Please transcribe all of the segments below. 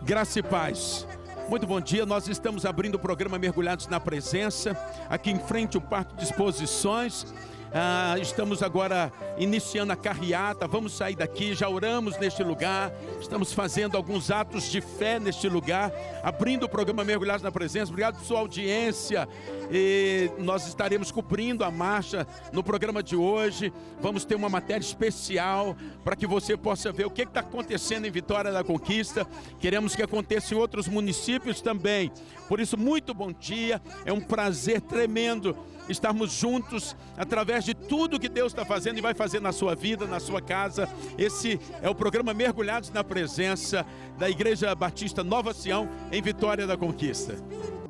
Graça e paz. Muito bom dia, nós estamos abrindo o programa Mergulhados na Presença, aqui em frente ao Parque de Exposições. Estamos agora iniciando a carreata, vamos sair daqui, já oramos neste lugar, estamos fazendo alguns atos de fé neste lugar, abrindo o programa Mergulhados na Presença. Obrigado por sua audiência, e nós estaremos cumprindo a marcha no programa de hoje. Vamos ter uma matéria especial para que você possa ver o que está acontecendo em Vitória da Conquista. Queremos que aconteça em outros municípios também. Por isso, muito bom dia, é um prazer tremendo estarmos juntos através de tudo que Deus está fazendo e vai fazer na sua vida, na sua casa. Esse é o programa Mergulhados na Presença da Igreja Batista Nova Sião, em Vitória da Conquista.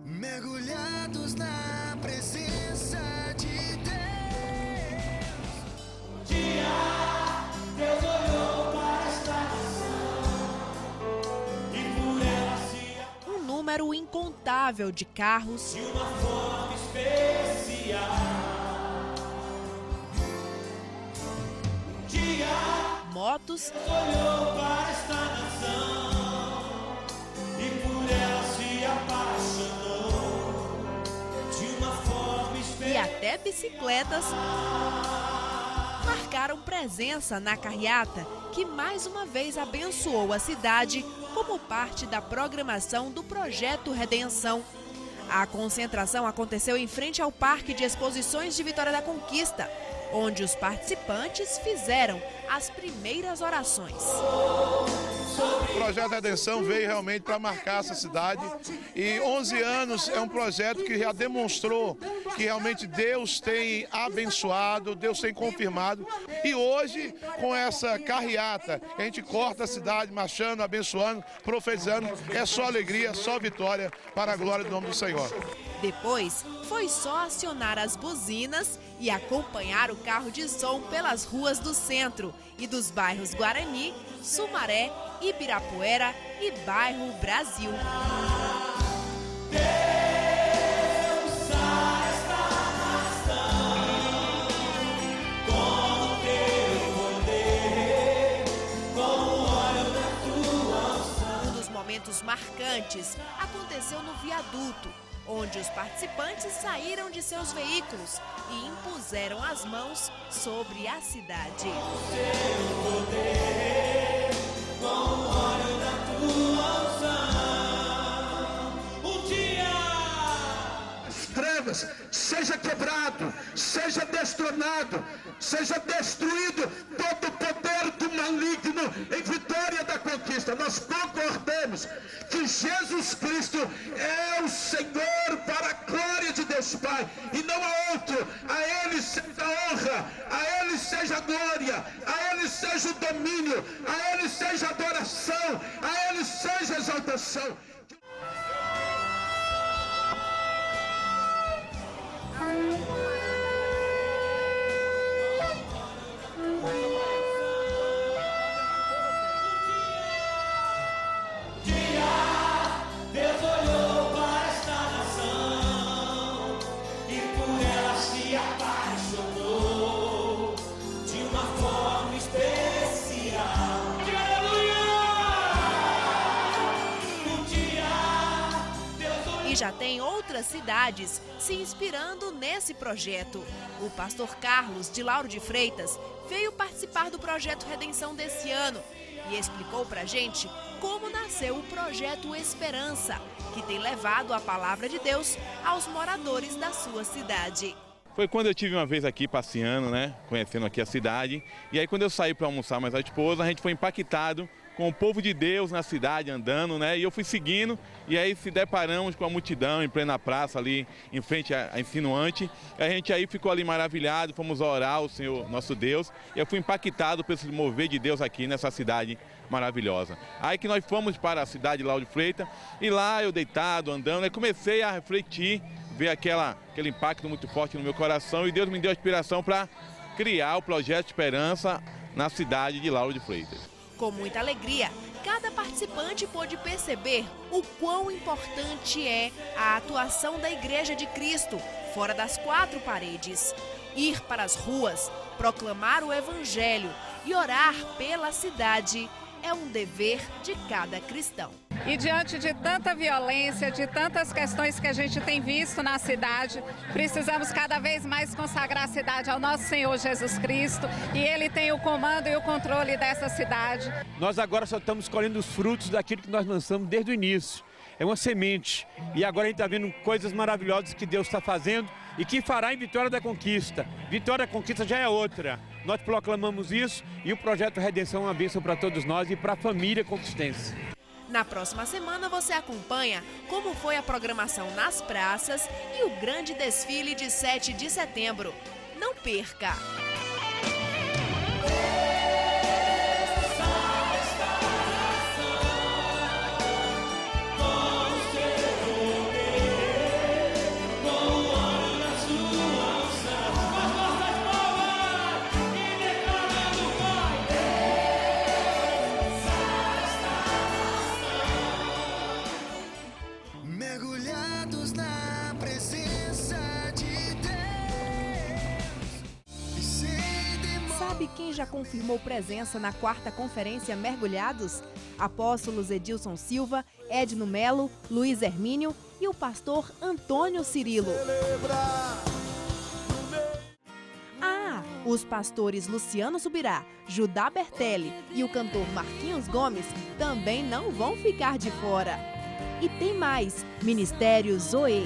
Mergulhados na presença de Deus. Um dia Deus olhou para esta nação e por ela se Um número incontável de carros, de uma forma especial. Um dia motos Deus olhou para esta nação e por ela se apaixonou de uma forma e especial. até bicicletas marcaram presença na carreata, que mais uma vez abençoou a cidade como parte da programação do Projeto Redenção. A concentração aconteceu em frente ao Parque de Exposições de Vitória da Conquista, onde os participantes fizeram as primeiras orações. O Projeto Redenção veio realmente para marcar essa cidade, e 11 anos é um projeto que já demonstrou que realmente Deus tem abençoado, Deus tem confirmado, e hoje com essa carreata, a gente corta a cidade marchando, abençoando, profetizando, é só alegria, só vitória para a glória do nome do Senhor. Depois, foi só acionar as buzinas e acompanhar o carro de som pelas ruas do centro e dos bairros Guarani, Sumaré, Ibirapuera e bairro Brasil. Um dos momentos marcantes aconteceu no viaduto, onde os participantes saíram de seus veículos e impuseram as mãos sobre a cidade. Trevas, seja quebrado, seja destronado, seja destruído todo o poder do maligno em Vitória da Conquista. Nós concordamos que Jesus Cristo é o Senhor para a glória de Deus Pai e não há outro. A Ele seja a honra, a Ele seja a glória, a Ele seja o domínio, a Ele seja a adoração, a Ele seja a exaltação. Deus olhou para esta nação e por ela se apaixonou de uma forma especial. Aleluia! Um dia Deus olhou. E já tem outras cidades se inspirando nesse projeto. O pastor Carlos, de Lauro de Freitas, veio participar do Projeto Redenção desse ano e explicou pra gente como nasceu o Projeto Esperança, que tem levado a palavra de Deus aos moradores da sua cidade. Foi quando eu tive uma vez aqui passeando, né, conhecendo aqui a cidade, e aí quando eu saí para almoçar mais a esposa, a gente foi impactado com o povo de Deus na cidade andando, né, e eu fui seguindo, e aí se deparamos com a multidão em plena praça ali, em frente à Insinuante. A gente aí ficou ali maravilhado, fomos orar ao Senhor nosso Deus, e eu fui impactado pelo mover de Deus aqui nessa cidade maravilhosa. Aí que nós fomos para a cidade de Lauro de Freitas, e lá eu deitado, andando, aí comecei a refletir, ver aquele impacto muito forte no meu coração, e Deus me deu a inspiração para criar o Projeto Esperança na cidade de Lauro de Freitas. Com muita alegria, cada participante pôde perceber o quão importante é a atuação da Igreja de Cristo fora das quatro paredes. Ir para as ruas, proclamar o Evangelho e orar pela cidade é um dever de cada cristão. E diante de tanta violência, de tantas questões que a gente tem visto na cidade, precisamos cada vez mais consagrar a cidade ao nosso Senhor Jesus Cristo, e Ele tem o comando e o controle dessa cidade. Nós agora só estamos colhendo os frutos daquilo que nós lançamos desde o início. É uma semente. E agora a gente está vendo coisas maravilhosas que Deus está fazendo e que fará em Vitória da Conquista. Vitória da Conquista já é outra. Nós proclamamos isso e o Projeto Redenção é uma bênção para todos nós e para a família conquistense. Na próxima semana você acompanha como foi a programação nas praças e o grande desfile de 7 de setembro. Não perca! Mergulhados na presença de Deus. Sabe quem já confirmou presença na 4ª Conferência Mergulhados? Apóstolos Edilson Silva, Edno Melo, Luiz Hermínio e o pastor Antônio Cirilo. Os pastores Luciano Subirá, Judá Bertelli e o cantor Marquinhos Gomes também não vão ficar de fora. E tem mais, Ministério Zoe.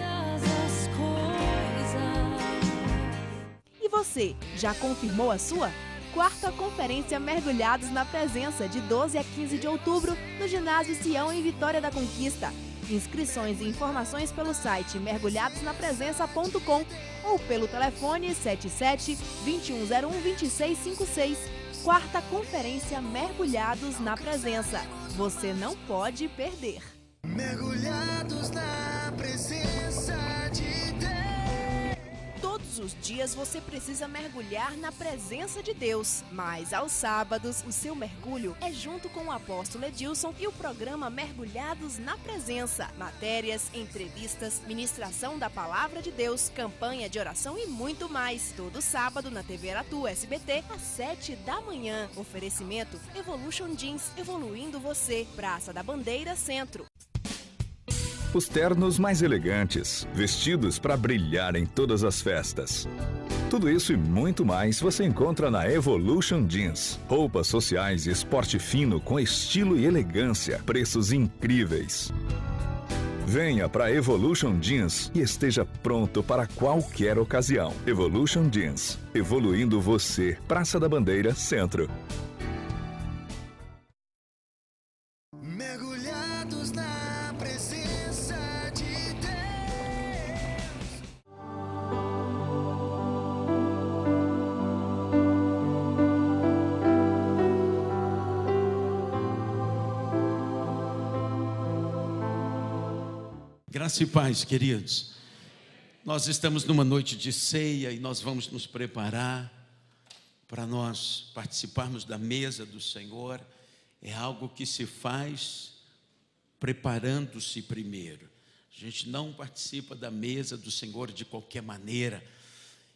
E você, já confirmou a sua? 4ª Conferência Mergulhados na Presença, de 12 a 15 de outubro, no Ginásio Sião, em Vitória da Conquista. Inscrições e informações pelo site mergulhadosnapresença.com ou pelo telefone 77-2101-2656. 4ª Conferência Mergulhados na Presença. Você não pode perder. Mergulhados na presença de Deus. Todos os dias você precisa mergulhar na presença de Deus, mas aos sábados o seu mergulho é junto com o apóstolo Edilson e o programa Mergulhados na Presença. Matérias, entrevistas, ministração da Palavra de Deus, campanha de oração e muito mais. Todo sábado na TV Aratu SBT, às 7 da manhã. Oferecimento Evolution Jeans, evoluindo você. Praça da Bandeira, Centro. Os ternos mais elegantes, vestidos para brilhar em todas as festas. Tudo isso e muito mais você encontra na Evolution Jeans. Roupas sociais e esporte fino com estilo e elegância, preços incríveis. Venha para Evolution Jeans e esteja pronto para qualquer ocasião. Evolution Jeans, evoluindo você. Praça da Bandeira, Centro. Mergulhados na presença de Deus. Graça e paz, queridos. Nós estamos numa noite de ceia e nós vamos nos preparar para nós participarmos da mesa do Senhor. É algo que se faz preparando-se primeiro. A gente não participa da mesa do Senhor de qualquer maneira.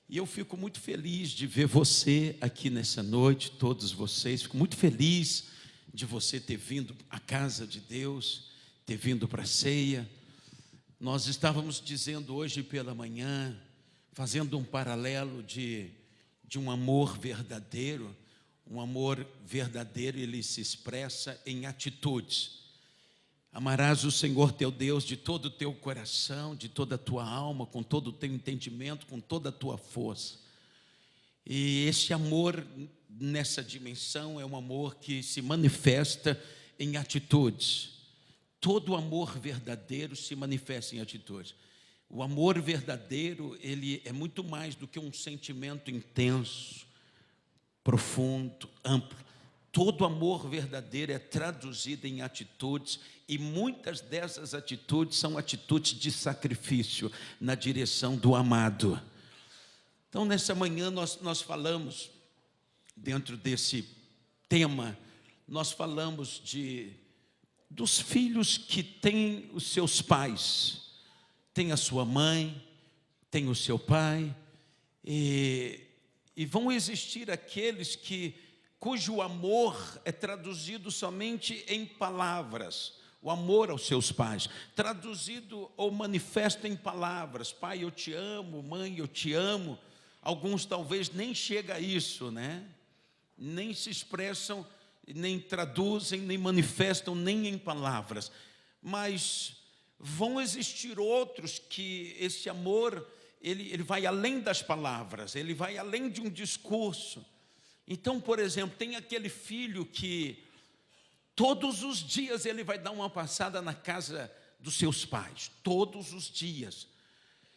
E eu fico muito feliz de ver você aqui nessa noite, todos vocês. Fico muito feliz de você ter vindo à casa de Deus, ter vindo para a ceia. Nós estávamos dizendo hoje pela manhã, fazendo um paralelo de um amor verdadeiro. Um amor verdadeiro, ele se expressa em atitudes. Amarás o Senhor teu Deus de todo o teu coração, de toda a tua alma, com todo o teu entendimento, com toda a tua força. E esse amor, nessa dimensão, é um amor que se manifesta em atitudes. Todo amor verdadeiro se manifesta em atitudes. O amor verdadeiro, ele é muito mais do que um sentimento intenso, profundo, amplo. Todo amor verdadeiro é traduzido em atitudes, e muitas dessas atitudes são atitudes de sacrifício na direção do amado. Então, nessa manhã nós falamos, dentro desse tema, nós falamos dos filhos que têm os seus pais, tem a sua mãe, tem o seu pai, e vão existir aqueles cujo amor é traduzido somente em palavras, o amor aos seus pais, traduzido ou manifesto em palavras: pai, eu te amo, mãe, eu te amo. Alguns talvez nem chegam a isso, né? Nem se expressam, nem traduzem, nem manifestam, nem em palavras. Mas vão existir outros que esse amor, ele vai além das palavras, ele vai além de um discurso. Então, por exemplo, tem aquele filho que todos os dias ele vai dar uma passada na casa dos seus pais, todos os dias.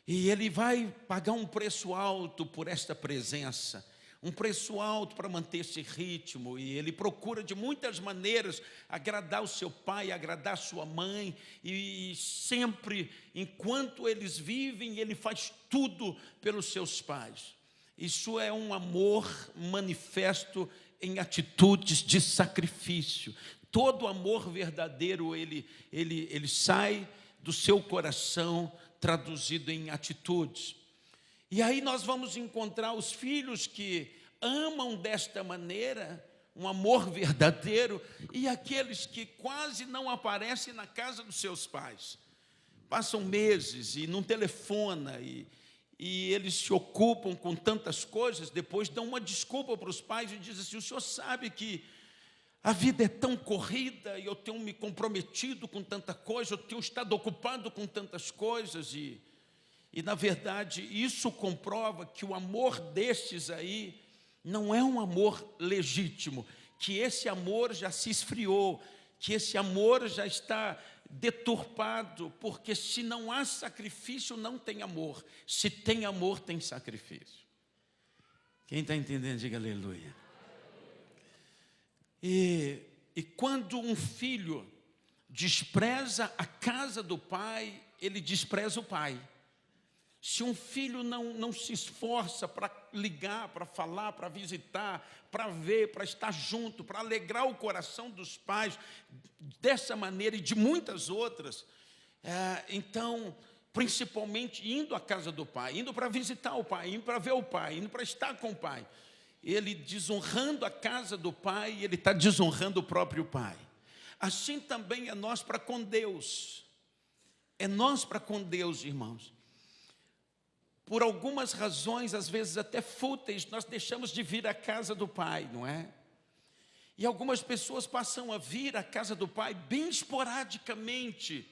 E ele vai pagar um preço alto por esta presença, um preço alto para manter esse ritmo. E ele procura de muitas maneiras agradar o seu pai, agradar a sua mãe. E sempre, enquanto eles vivem, ele faz tudo pelos seus pais. Isso é um amor manifesto em atitudes de sacrifício. Todo amor verdadeiro, ele sai do seu coração, traduzido em atitudes. E aí nós vamos encontrar os filhos que amam desta maneira, um amor verdadeiro, e aqueles que quase não aparecem na casa dos seus pais. Passam meses e não telefona, e eles se ocupam com tantas coisas, depois dão uma desculpa para os pais e dizem assim: o senhor sabe que a vida é tão corrida e eu tenho me comprometido com tanta coisa, eu tenho estado ocupado com tantas coisas. E na verdade, isso comprova que o amor destes aí não é um amor legítimo, que esse amor já se esfriou, que esse amor já está deturpado, porque se não há sacrifício, não tem amor. Se tem amor, tem sacrifício. Quem está entendendo, diga aleluia. E quando um filho despreza a casa do pai, ele despreza o pai. Se um filho não se esforça para ligar, para falar, para visitar, para ver, para estar junto, para alegrar o coração dos pais, dessa maneira e de muitas outras, então, principalmente indo à casa do pai, indo para visitar o pai, indo para ver o pai, indo para estar com o pai, ele desonrando a casa do pai, ele está desonrando o próprio pai. Assim também é nós para com Deus. É nós para com Deus, irmãos. Por algumas razões, às vezes até fúteis, nós deixamos de vir à casa do pai, não é? E algumas pessoas passam a vir à casa do pai bem esporadicamente.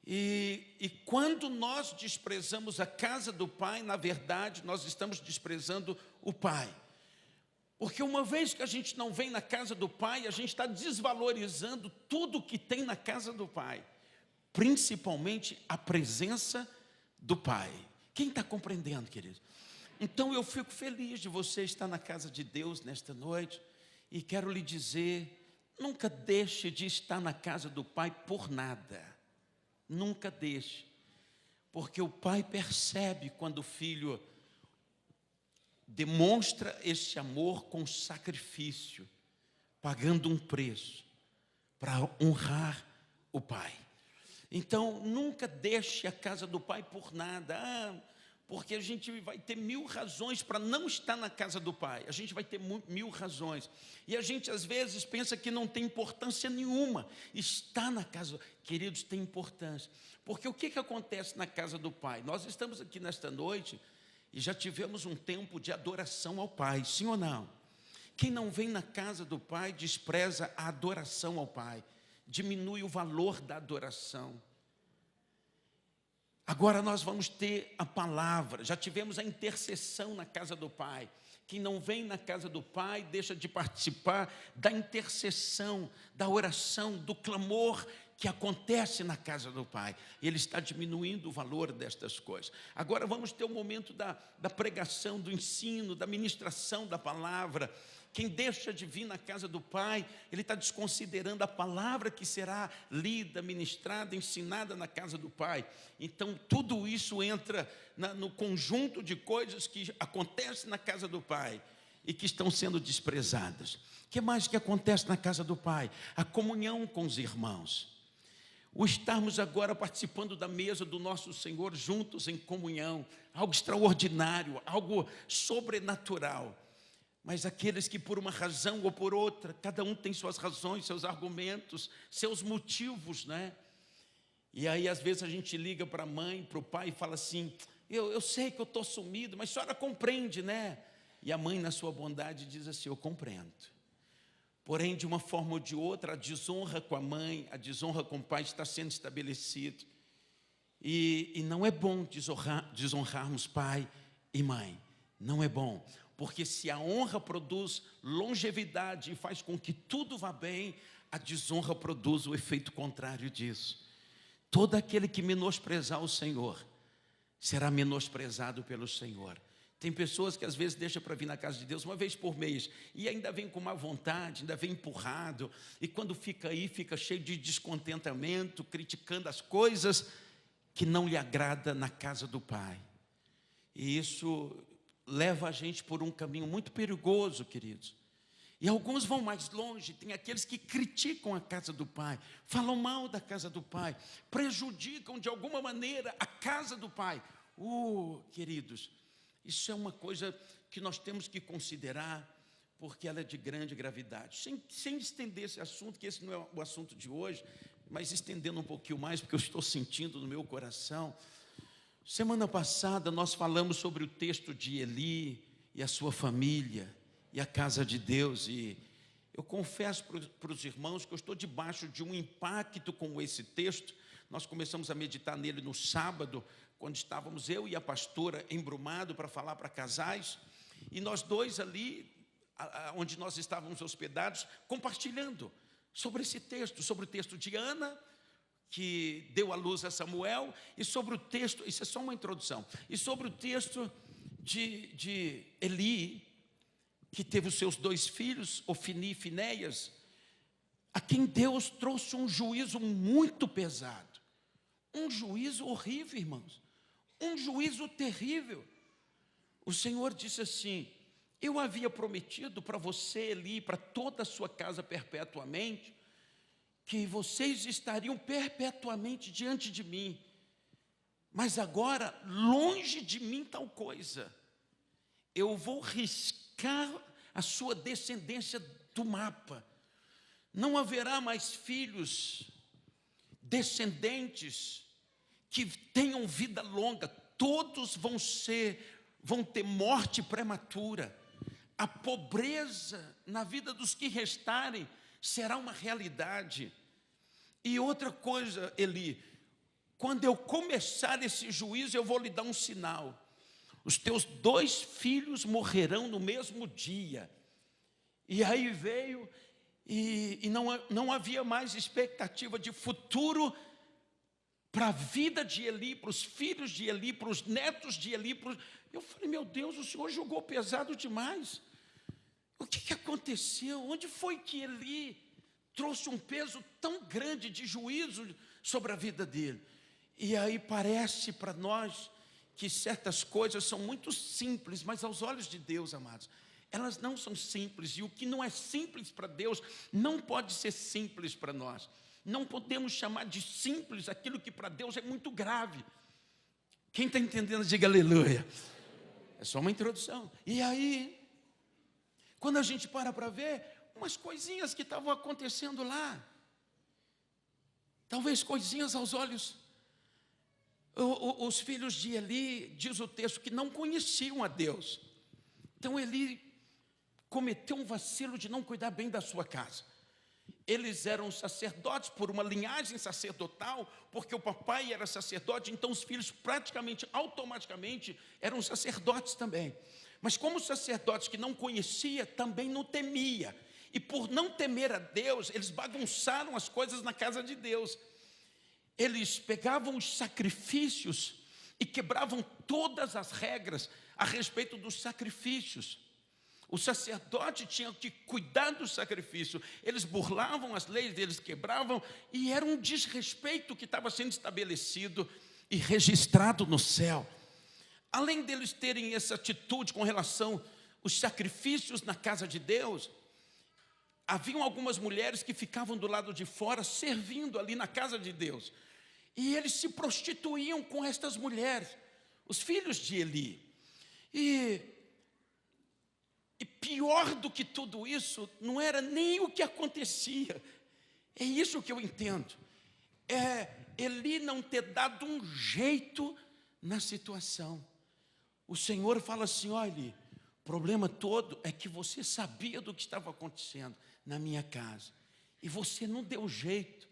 E quando nós desprezamos a casa do pai, na verdade, nós estamos desprezando o pai. Porque uma vez que a gente não vem na casa do pai, a gente está desvalorizando tudo que tem na casa do pai. Principalmente a presença do pai. Quem está compreendendo, querido? Então eu fico feliz de você estar na casa de Deus nesta noite. E quero lhe dizer, nunca deixe de estar na casa do pai por nada. Nunca deixe, porque o pai percebe quando o filho demonstra esse amor com sacrifício, pagando um preço para honrar o pai. Então, nunca deixe a casa do pai por nada. Porque a gente vai ter 1000 razões para não estar na casa do pai. A gente vai ter 1000 razões. E a gente, às vezes, pensa que não tem importância nenhuma. Estar na casa, queridos, tem importância. Porque o que acontece na casa do pai? Nós estamos aqui nesta noite e já tivemos um tempo de adoração ao pai, sim ou não? Quem não vem na casa do pai despreza a adoração ao pai. Diminui o valor da adoração. Agora nós vamos ter a palavra, já tivemos a intercessão na casa do pai. Quem não vem na casa do pai deixa de participar da intercessão, da oração, do clamor que acontece na casa do pai. Ele está diminuindo o valor destas coisas. Agora vamos ter o momento da pregação, do ensino, da ministração da palavra. Quem deixa de vir na casa do pai, ele está desconsiderando a palavra que será lida, ministrada, ensinada na casa do pai. Então, tudo isso entra no conjunto de coisas que acontecem na casa do pai e que estão sendo desprezadas. O que mais que acontece na casa do pai? A comunhão com os irmãos. O estarmos agora participando da mesa do nosso Senhor juntos em comunhão, algo extraordinário, algo sobrenatural. Mas aqueles que por uma razão ou por outra, cada um tem suas razões, seus argumentos, seus motivos, né? E aí às vezes a gente liga para a mãe, para o pai e fala assim, eu sei que eu estou sumido, mas a senhora compreende, né? E a mãe na sua bondade diz assim, eu compreendo. Porém, de uma forma ou de outra, a desonra com a mãe, a desonra com o pai está sendo estabelecido. E não é bom desonrarmos pai e mãe, não é bom. Porque se a honra produz longevidade e faz com que tudo vá bem, a desonra produz o efeito contrário disso. Todo aquele que menosprezar o Senhor, será menosprezado pelo Senhor. Tem pessoas que às vezes deixam para vir na casa de Deus uma vez por mês, e ainda vem com má vontade, ainda vem empurrado, e quando fica aí, fica cheio de descontentamento, criticando as coisas que não lhe agrada na casa do Pai. E isso leva a gente por um caminho muito perigoso, queridos. E alguns vão mais longe, tem aqueles que criticam a casa do Pai, falam mal da casa do Pai, prejudicam de alguma maneira a casa do Pai. Queridos, isso é uma coisa que nós temos que considerar, porque ela é de grande gravidade. Sem estender esse assunto, que esse não é o assunto de hoje, mas estendendo um pouquinho mais, porque eu estou sentindo no meu coração. Semana passada nós falamos sobre o texto de Eli e a sua família e a casa de Deus, e eu confesso para os irmãos que eu estou debaixo de um impacto com esse texto. Nós começamos a meditar nele no sábado, quando estávamos eu e a pastora embrumado para falar para casais, e nós dois ali, onde nós estávamos hospedados, compartilhando sobre esse texto, sobre o texto de Ana, que deu à luz a Samuel, e sobre o texto, isso é só uma introdução, e sobre o texto de Eli, que teve os seus 2 filhos, Ofni e Finéias, a quem Deus trouxe um juízo muito pesado, um juízo horrível, irmãos, um juízo terrível. O Senhor disse assim, eu havia prometido para você, Eli, para toda a sua casa perpetuamente, que vocês estariam perpetuamente diante de mim, mas agora, longe de mim tal coisa, eu vou riscar a sua descendência do mapa, não haverá mais filhos, descendentes, que tenham vida longa, todos vão ter morte prematura, a pobreza na vida dos que restarem será uma realidade. E outra coisa, Eli, quando eu começar esse juízo, eu vou lhe dar um sinal. Os teus 2 filhos morrerão no mesmo dia. E aí veio, e não havia mais expectativa de futuro para a vida de Eli, para os filhos de Eli, para os netos de Eli. Eu falei, meu Deus, o Senhor jogou pesado demais. O que aconteceu? Onde foi que Eli trouxe um peso tão grande de juízo sobre a vida dele? E aí parece para nós que certas coisas são muito simples, mas aos olhos de Deus, amados, elas não são simples. E o que não é simples para Deus não pode ser simples para nós. Não podemos chamar de simples aquilo que para Deus é muito grave. Quem está entendendo, diga aleluia. É só uma introdução. E aí, quando a gente para ver, umas coisinhas que estavam acontecendo lá, talvez coisinhas aos olhos, os filhos de Eli, diz o texto, que não conheciam a Deus. Então Eli cometeu um vacilo de não cuidar bem da sua casa. Eles eram sacerdotes por uma linhagem sacerdotal, porque o papai era sacerdote, então os filhos praticamente, automaticamente, eram sacerdotes também. Mas como sacerdotes que não conhecia, também não temia. E por não temer a Deus, eles bagunçaram as coisas na casa de Deus. Eles pegavam os sacrifícios e quebravam todas as regras a respeito dos sacrifícios. O sacerdote tinha que cuidar do sacrifício. Eles burlavam as leis, eles quebravam, e era um desrespeito que estava sendo estabelecido e registrado no céu. Além deles terem essa atitude com relação aos sacrifícios na casa de Deus, haviam algumas mulheres que ficavam do lado de fora servindo ali na casa de Deus. E eles se prostituíam com estas mulheres, os filhos de Eli. E pior do que tudo isso, não era nem o que acontecia. É isso que eu entendo. É Eli não ter dado um jeito na situação. O Senhor fala assim: olha, o problema todo é que você sabia do que estava acontecendo na minha casa. E você não deu jeito.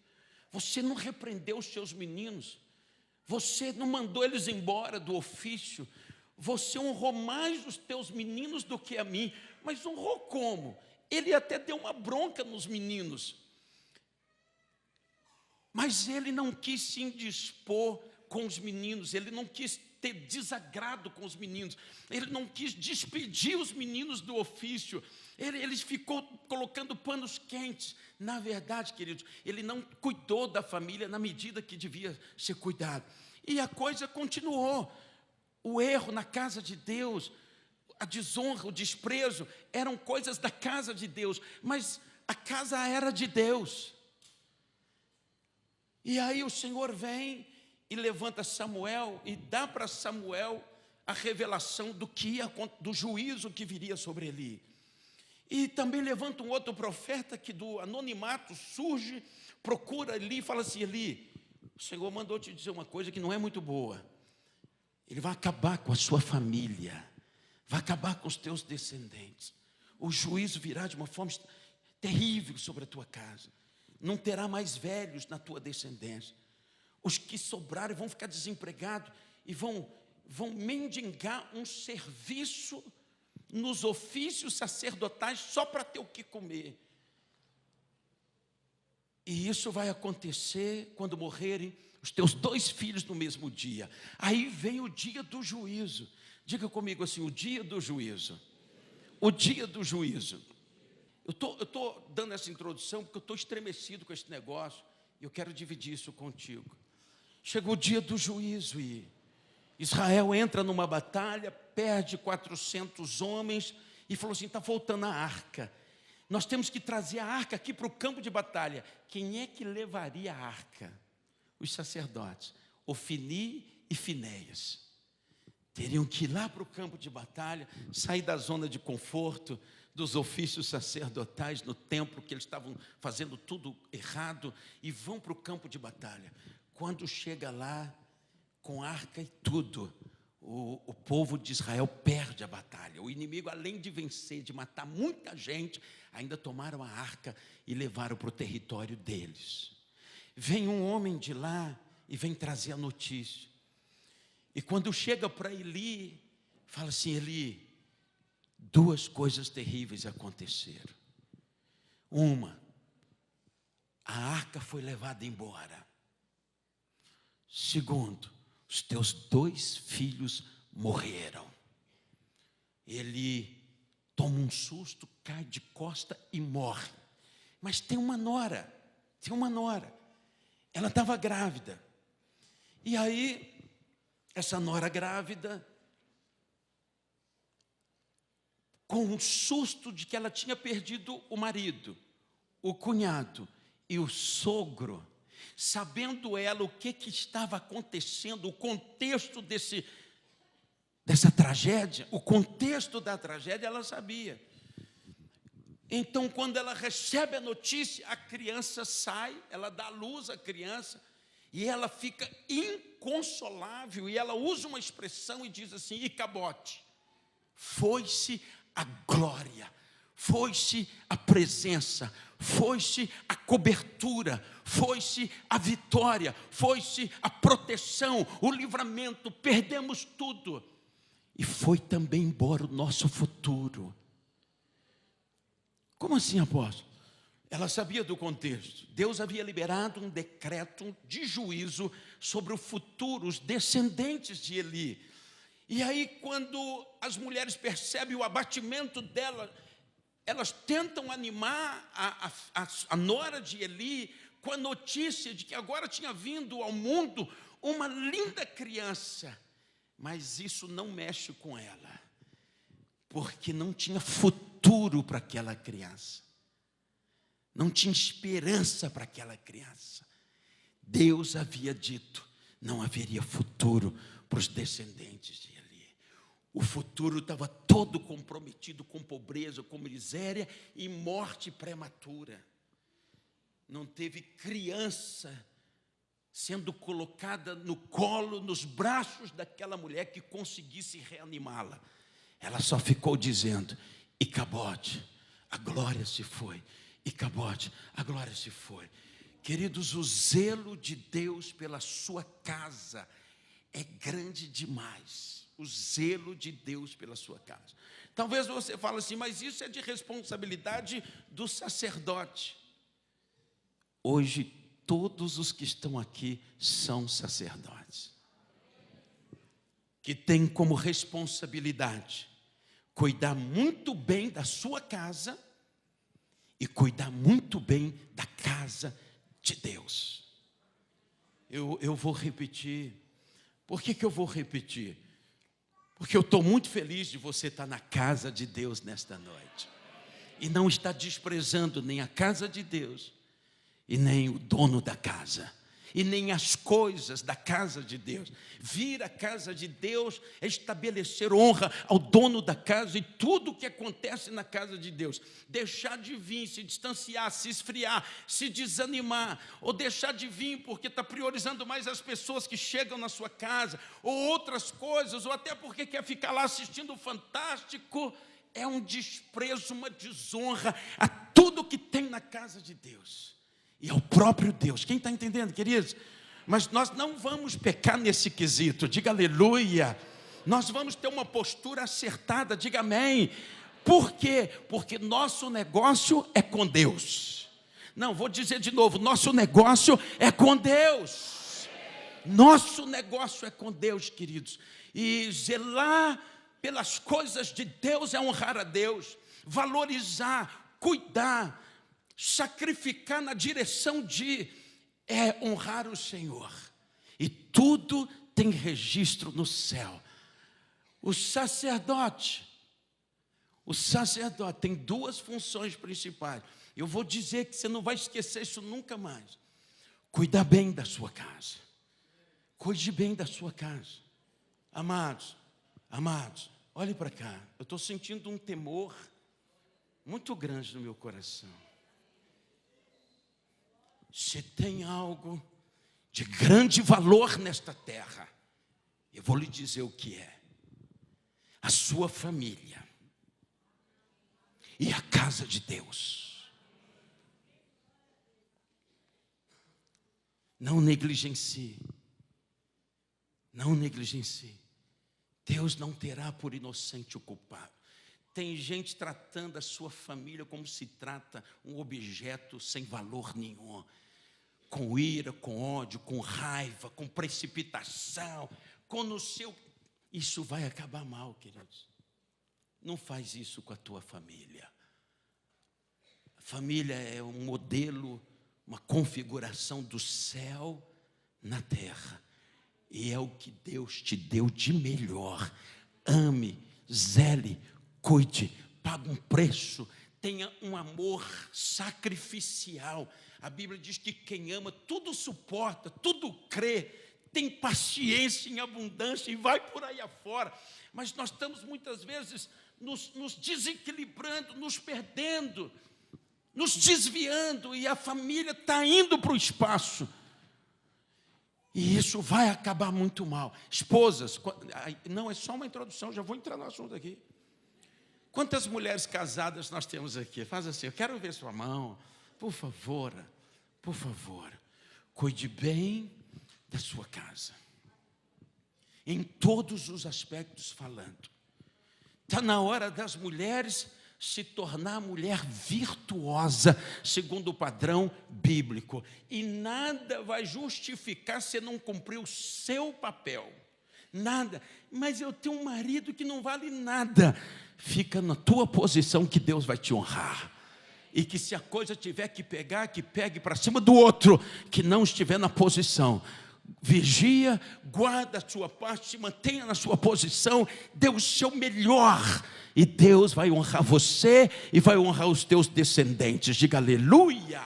Você não repreendeu os seus meninos. Você não mandou eles embora do ofício. Você honrou mais os teus meninos do que a mim. Mas honrou como? Ele até deu uma bronca nos meninos. Mas ele não quis se indispor com os meninos. Ele não quis ter desagrado com os meninos. Ele não quis despedir os meninos do ofício. Ele ficou colocando panos quentes. Na verdade, queridos, ele não cuidou da família na medida que devia ser cuidado. E a coisa continuou. O erro na casa de Deus, a desonra, o desprezo, eram coisas da casa de Deus, mas a casa era de Deus. E aí o Senhor vem e levanta Samuel e dá para Samuel a revelação do juízo que viria sobre Eli. E também levanta um outro profeta que do anonimato surge, procura Eli e fala assim: Eli, o Senhor mandou te dizer uma coisa que não é muito boa. Ele vai acabar com a sua família, vai acabar com os teus descendentes. O juízo virá de uma forma terrível sobre a tua casa. Não terá mais velhos na tua descendência. Os que sobrarem vão ficar desempregados e vão mendigar um serviço nos ofícios sacerdotais só para ter o que comer. E isso vai acontecer quando morrerem os teus 2 filhos no mesmo dia. Aí vem o dia do juízo. Diga comigo assim: o dia do juízo. O dia do juízo. Eu estou dando essa introdução porque eu estou estremecido com esse negócio e eu quero dividir isso contigo. Chegou o dia do juízo e Israel entra numa batalha, perde 400 homens e falou assim: está faltando a arca. Nós temos que trazer a arca aqui para o campo de batalha. Quem é que levaria a arca? Os sacerdotes, Ofni e Finéias. Teriam que ir lá para o campo de batalha, sair da zona de conforto, dos ofícios sacerdotais no templo, que eles estavam fazendo tudo errado, e vão para o campo de batalha. Quando chega lá, com arca e tudo, o povo de Israel perde a batalha. O inimigo, além de vencer, de matar muita gente, ainda tomaram a arca e levaram para o território deles. Vem um homem de lá e vem trazer a notícia. E quando chega para Eli, fala assim: Eli, 2 coisas terríveis aconteceram. Uma, a arca foi levada embora. Segundo, os teus 2 filhos morreram. Ele toma um susto, cai de costa e morre. Mas tem uma nora. Ela estava grávida. E aí, essa nora grávida, com um susto de que ela tinha perdido o marido, o cunhado e o sogro, sabendo ela o que estava acontecendo, o contexto dessa tragédia, o contexto da tragédia, ela sabia. Então, quando ela recebe a notícia, a criança sai, ela dá luz à criança, e ela fica inconsolável, e ela usa uma expressão e diz assim: Icabote, foi-se a glória, foi-se a presença, foi-se a cobertura, foi-se a vitória, foi-se a proteção, o livramento, perdemos tudo. E foi também embora o nosso futuro. Como assim, apóstolo? Ela sabia do contexto. Deus havia liberado um decreto de juízo sobre o futuro, os descendentes de Eli. E aí, quando as mulheres percebem o abatimento dela, elas tentam animar a nora de Eli com a notícia de que agora tinha vindo ao mundo uma linda criança. Mas isso não mexe com ela, porque não tinha futuro para aquela criança. Não tinha esperança para aquela criança. Deus havia dito, não haveria futuro para os descendentes de Eli. O futuro estava todo comprometido com pobreza, com miséria e morte prematura. Não teve criança sendo colocada no colo, nos braços daquela mulher que conseguisse reanimá-la. Ela só ficou dizendo: Icabode, a glória se foi. Icabode, a glória se foi. Queridos, o zelo de Deus pela sua casa é grande demais. O zelo de Deus pela sua casa. Talvez você fale assim, mas isso é de responsabilidade do sacerdote. Hoje, todos os que estão aqui são sacerdotes, que têm como responsabilidade cuidar muito bem da sua casa e cuidar muito bem da casa de Deus. Eu vou repetir. Por que eu vou repetir? Porque eu estou muito feliz de você estar na casa de Deus nesta noite. E não está desprezando nem a casa de Deus, e nem o dono da casa, e nem as coisas da casa de Deus. Vir à casa de Deus é estabelecer honra ao dono da casa e tudo o que acontece na casa de Deus. Deixar de vir, se distanciar, se esfriar, se desanimar, ou deixar de vir porque está priorizando mais as pessoas que chegam na sua casa, ou outras coisas, ou até porque quer ficar lá assistindo o Fantástico, é um desprezo, uma desonra a tudo que tem na casa de Deus. E ao próprio Deus. Quem está entendendo, queridos? Mas nós não vamos pecar nesse quesito. Diga aleluia. Nós vamos ter uma postura acertada. Diga amém. Por quê? Porque nosso negócio é com Deus. Não, vou dizer de novo. Nosso negócio é com Deus. Nosso negócio é com Deus, queridos. E zelar pelas coisas de Deus é honrar a Deus. Valorizar, cuidar, sacrificar na direção de honrar o Senhor. E tudo tem registro no céu. O sacerdote tem duas funções principais. Eu vou dizer que você não vai esquecer isso nunca mais. Cuidar bem da sua casa. Cuide bem da sua casa. Amados, olhe para cá. Eu estou sentindo um temor muito grande no meu coração. Se tem algo de grande valor nesta terra, eu vou lhe dizer o que é: a sua família e a casa de Deus. Não negligencie. Não negligencie. Deus não terá por inocente o culpado. Tem gente tratando a sua família como se trata um objeto sem valor nenhum. Com ira, com ódio, com raiva, com precipitação, com no seu... Isso vai acabar mal, queridos. Não faz isso com a tua família. A família é um modelo, uma configuração do céu na terra. E é o que Deus te deu de melhor. Ame, zele, cuide, pague um preço, tenha um amor sacrificial. A Bíblia diz que quem ama tudo suporta, tudo crê, tem paciência em abundância e vai por aí afora. Mas nós estamos muitas vezes nos desequilibrando, nos perdendo, nos desviando, e a família está indo para o espaço. E isso vai acabar muito mal. Esposas, não, é só uma introdução, já vou entrar no assunto aqui. Quantas mulheres casadas nós temos aqui? Faz assim, eu quero ver sua mão. Por favor, cuide bem da sua casa. Em todos os aspectos falando. Está na hora das mulheres se tornar mulher virtuosa, segundo o padrão bíblico. E nada vai justificar se não cumprir o seu papel. Nada. Mas eu tenho um marido que não vale nada. Fica na tua posição que Deus vai te honrar. E que se a coisa tiver que pegar, que pegue para cima do outro, que não estiver na posição. Vigia, guarda a sua parte, se mantenha na sua posição, dê o seu melhor. E Deus vai honrar você e vai honrar os teus descendentes. Diga aleluia.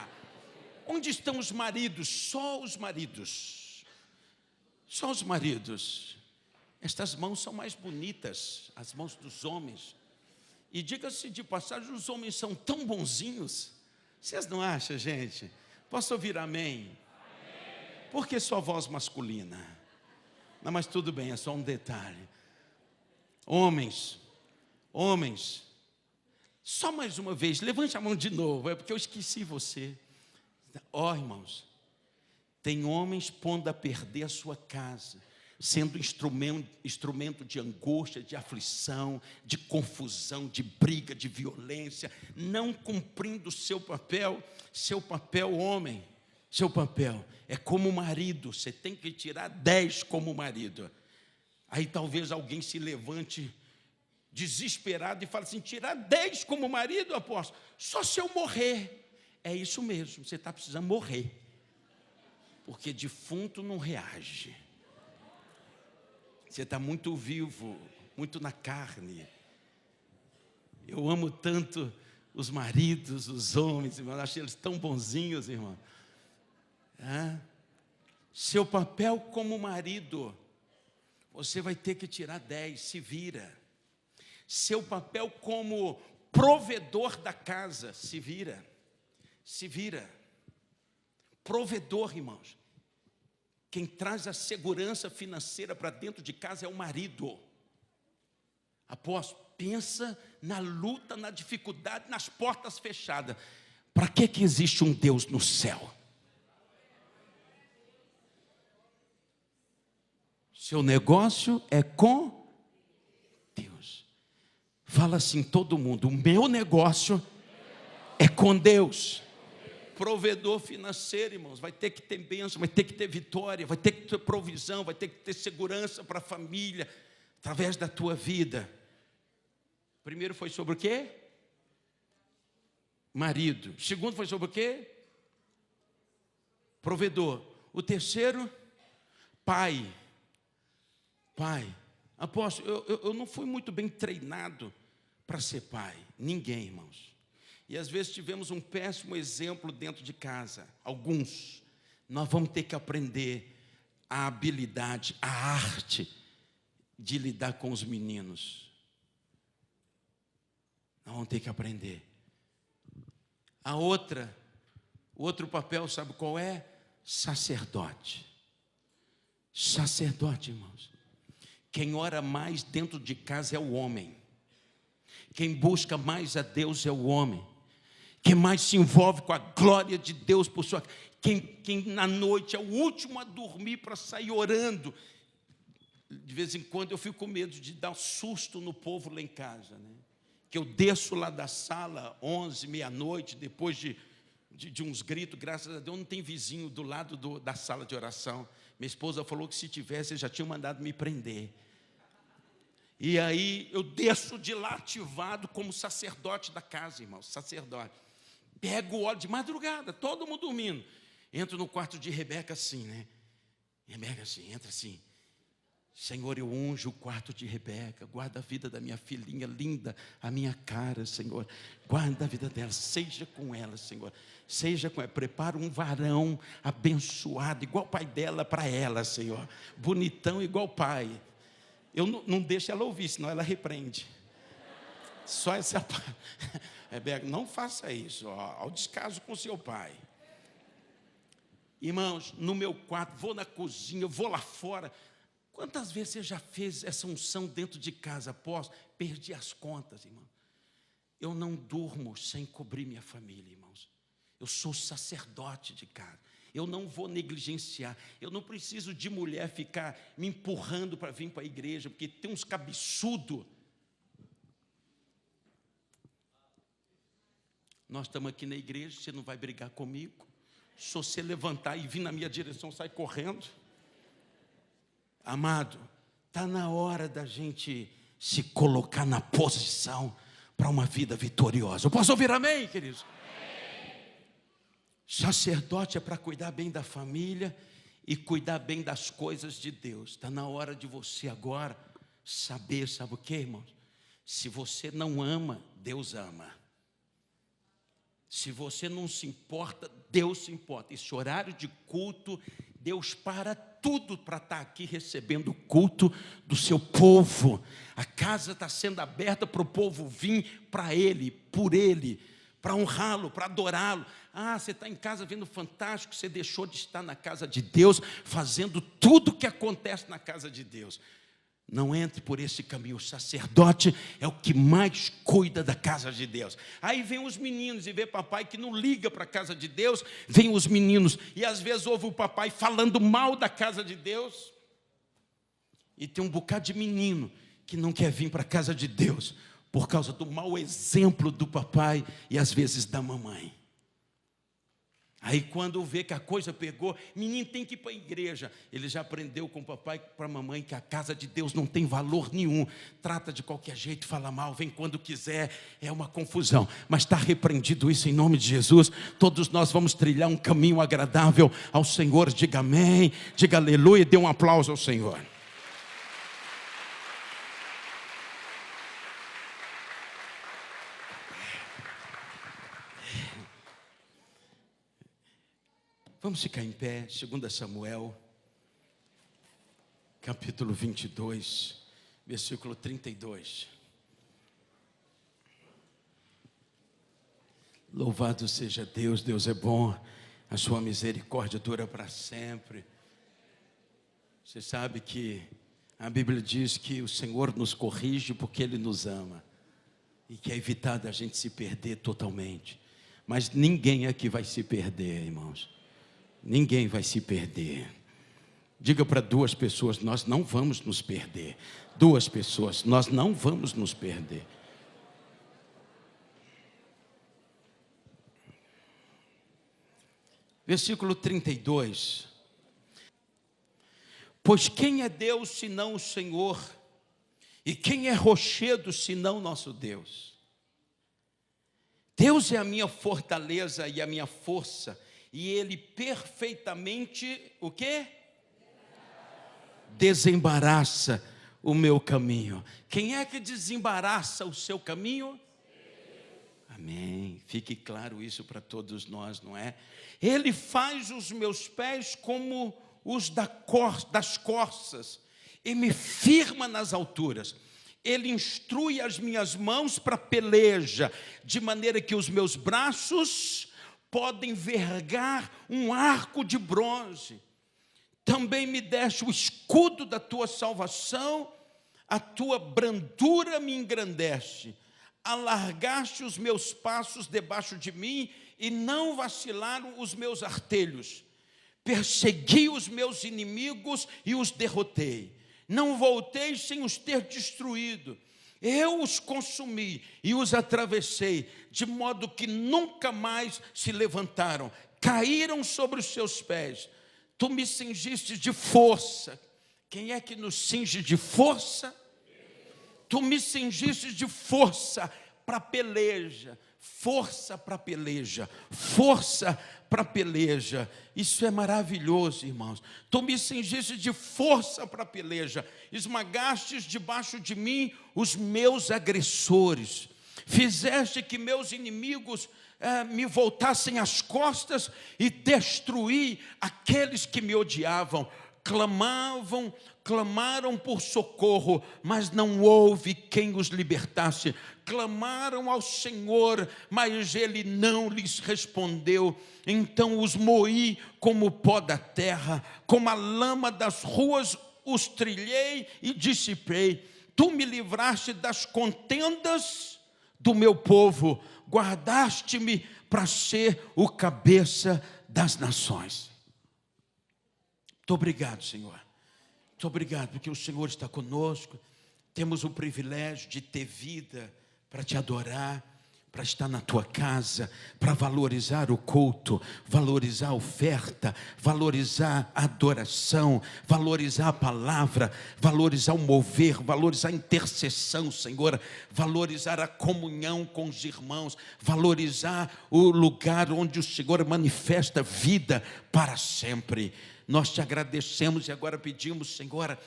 Onde estão os maridos? Só os maridos. Só os maridos. Estas mãos são mais bonitas, as mãos dos homens. E diga-se de passagem, os homens são tão bonzinhos. Vocês não acham, gente? Posso ouvir amém? Por que só voz masculina? Não, mas tudo bem, é só um detalhe. Homens, só mais uma vez, levante a mão de novo, é porque eu esqueci você. Ó, irmãos, tem homens pondo a perder a sua casa, sendo instrumento de angústia, de aflição, de confusão, de briga, de violência, não cumprindo o seu papel, homem, seu papel é como marido, você tem que tirar 10 como marido. Aí talvez alguém se levante desesperado e fale assim, tirar 10 como marido, apóstolo, só se eu morrer. É isso mesmo, você está precisando morrer, porque defunto não reage. Você está muito vivo, muito na carne. Eu amo tanto os maridos, os homens, irmão. Eu acho eles tão bonzinhos, irmão. Seu papel como marido, você vai ter que tirar 10, se vira. Seu papel como provedor da casa, se vira. Provedor, irmãos. Quem traz a segurança financeira para dentro de casa é o marido. Apóstolo, pensa na luta, na dificuldade, nas portas fechadas. Para que existe um Deus no céu? Seu negócio é com Deus. Fala assim todo mundo, o meu negócio é com Deus. Provedor financeiro, irmãos, vai ter que ter bênção, vai ter que ter vitória, vai ter que ter provisão, vai ter que ter segurança para a família, através da tua vida. Primeiro foi sobre o quê? Marido. O segundo foi sobre o quê? Provedor. O terceiro, pai. Apóstolo, eu não fui muito bem treinado para ser pai. Ninguém, irmãos. E às vezes tivemos um péssimo exemplo dentro de casa. Alguns. Nós vamos ter que aprender a habilidade, a arte de lidar com os meninos. Nós vamos ter que aprender. O outro papel, sabe qual é? Sacerdote. Sacerdote, irmãos. Quem ora mais dentro de casa é o homem. Quem busca mais a Deus é o homem. Quem mais se envolve com a glória de Deus por sua... Quem na noite é o último a dormir para sair orando. De vez em quando eu fico com medo de dar susto no povo lá em casa, né? Que eu desço lá da sala 11, meia-noite, depois de uns gritos, graças a Deus não tem vizinho do lado da sala de oração. Minha esposa falou que se tivesse, já tinha mandado me prender. E aí eu desço de lá ativado como sacerdote da casa, irmãos, sacerdote. Pego o óleo de madrugada, todo mundo dormindo. Entro no quarto de Rebeca assim, né? Rebeca assim, entra assim. Senhor, eu unjo o quarto de Rebeca, guarda a vida da minha filhinha linda, a minha cara, Senhor. Guarda a vida dela, seja com ela, Senhor. Seja com ela, prepara um varão abençoado, igual o pai dela para ela, Senhor. Bonitão igual o pai. Eu não deixo ela ouvir, senão ela repreende. Só essa parte. Rebeca, não faça isso, ao descaso com seu pai. Irmãos, no meu quarto, vou na cozinha, vou lá fora. Quantas vezes você já fez essa unção dentro de casa, apóstolo? Perdi as contas, irmão. Eu não durmo sem cobrir minha família, irmãos. Eu sou sacerdote de casa. Eu não vou negligenciar. Eu não preciso de mulher ficar me empurrando para vir para a igreja, porque tem uns cabeçudos. Nós estamos aqui na igreja, você não vai brigar comigo. Se você levantar e vir na minha direção, sai correndo. Amado, está na hora da gente se colocar na posição para uma vida vitoriosa. Eu posso ouvir amém, queridos? Amém. Sacerdote é para cuidar bem da família e cuidar bem das coisas de Deus. Está na hora de você agora saber, sabe o que, irmãos? Se você não ama, Deus ama. Se você não se importa, Deus se importa. Esse horário de culto Deus para tudo para estar aqui recebendo o culto do seu povo. A casa está sendo aberta para o povo vir para Ele, por Ele, para honrá-lo, para adorá-lo. Ah, você está em casa vendo Fantástico, você deixou de estar na casa de Deus, fazendo tudo o que acontece na casa de Deus. Não entre por esse caminho. O sacerdote é o que mais cuida da casa de Deus. Aí vem os meninos e vê papai que não liga para a casa de Deus. Vem os meninos e às vezes ouve o papai falando mal da casa de Deus. E tem um bocado de menino que não quer vir para a casa de Deus por causa do mau exemplo do papai e às vezes da mamãe. Aí quando vê que a coisa pegou, menino tem que ir para a igreja. Ele já aprendeu com o papai e com a mamãe que a casa de Deus não tem valor nenhum. Trata de qualquer jeito, fala mal, vem quando quiser. É uma confusão. Mas está repreendido isso em nome de Jesus. Todos nós vamos trilhar um caminho agradável ao Senhor. Diga amém, diga aleluia e dê um aplauso ao Senhor. Vamos ficar em pé, 2 Samuel, capítulo 22, versículo 32. Louvado seja Deus, Deus é bom, a sua misericórdia dura para sempre. Você sabe que a Bíblia diz que o Senhor nos corrige porque Ele nos ama e quer evitar da gente se perder totalmente. Mas ninguém aqui vai se perder, irmãos. Ninguém vai se perder. Diga para duas pessoas, nós não vamos nos perder. Duas pessoas, nós não vamos nos perder. Versículo 32. Pois quem é Deus senão o Senhor? E quem é rochedo senão nosso Deus? Deus é a minha fortaleza e a minha força. E Ele perfeitamente, o quê? Desembaraça o meu caminho. Quem é que desembaraça o seu caminho? Amém. Fique claro isso para todos nós, não é? Ele faz os meus pés como os das corças e me firma nas alturas. Ele instrui as minhas mãos para peleja, de maneira que os meus braços podem vergar um arco de bronze. Também me deste o escudo da tua salvação, a tua brandura me engrandece. Alargaste os meus passos debaixo de mim e não vacilaram os meus artelhos. Persegui os meus inimigos e os derrotei. Não voltei sem os ter destruído. Eu os consumi e os atravessei, de modo que nunca mais se levantaram. Caíram sobre os seus pés. Tu me cingiste de força. Quem é que nos cinge de força? Tu me cingiste de força para peleja. Força para peleja. Força para peleja. Isso é maravilhoso, irmãos. Tu me cingiste de força para peleja. Esmagastes debaixo de mim os meus agressores. Fizeste que meus inimigos me voltassem as costas e destruí aqueles que me odiavam. Clamaram por socorro, mas não houve quem os libertasse. Clamaram ao Senhor, mas Ele não lhes respondeu. Então os moí como o pó da terra, como a lama das ruas os trilhei e dissipei. Tu me livraste das contendas do meu povo, guardaste-me para ser o cabeça das nações. Muito obrigado, Senhor. Muito obrigado, porque o Senhor está conosco. Temos o privilégio de ter vida para te adorar, para estar na tua casa, para valorizar o culto, valorizar a oferta, valorizar a adoração, valorizar a palavra, valorizar o mover, valorizar a intercessão, Senhor, valorizar a comunhão com os irmãos, valorizar o lugar onde o Senhor manifesta vida para sempre. Nós te agradecemos e agora pedimos, Senhor,